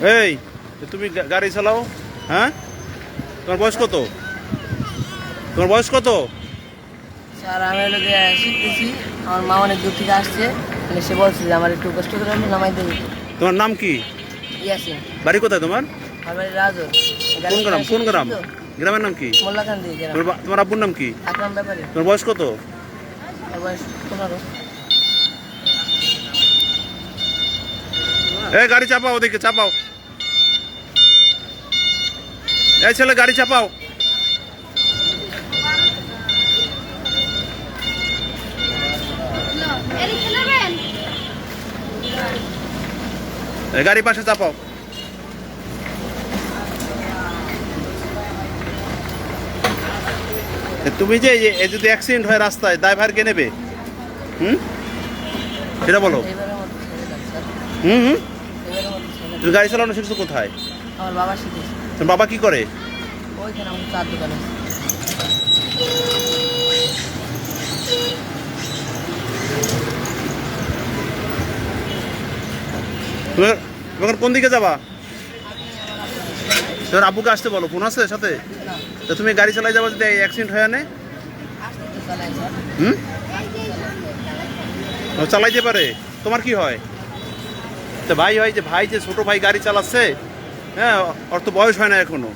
এই তুমি গাড়ি চালাও, হ্যাঁ? তোমার বয়স কত? তোমার বয়স কত? স্যার আমি হলো গিয়ে শিখতেছি, আমার মা অনেক দূর থেকে আসছে, মানে সে বলছে যে আমার একটু কষ্ট করে আমি নামাই দেবো। তোমার নাম কি? ইয়াসিন। বাড়ি কোথায় তোমার? আমার বাড়ি রাজর। কোন গ্রাম? কোন গ্রাম? গ্রামের নাম কি? মোল্লাকান্দি গ্রাম। তোমার আব্বুর নাম কি? আকরাম ব্যাপারী। তোমার বয়স কত? আমার বয়স 15। এই গাড়ি চাপাও, ওদিকে চাপাও। এই ছেলে গাড়ি চাপাও। এই গাড়ি পাশে চাপাও। তুমি যে যদি অ্যাক্সিডেন্ট হয় রাস্তায়, ড্রাইভার কে নেবে? সেটা বলো। এবারের মতো ছেড়ে দেন স্যার। হুম হুম এবারের মতো ছেড়ে দেন। তুমি গাড়ি চালানো শিখছো কোথায়? আমার বাবা শিখেছে। তোমার বাবা কি করে? ওইখানে আমার চার দোকান আছে। তুমি এখন কোন দিকে যাবা? তোমার আব্বুকে আসতে বলো, ফোন আছে সাথে? না, তো তুমি গাড়ি চালাই যাবা যদি অ্যাক্সিডেন্ট হয় আনে? আসতে তো চালাই স্যার। হুম, ও চালাইতে পারে। তোমার কি হয়? তো ভাই হয় যে, ভাই যে ছোট ভাই গাড়ি চালাচ্ছে, হ্যাঁ, ওর তো বয়স হয় না এখনো।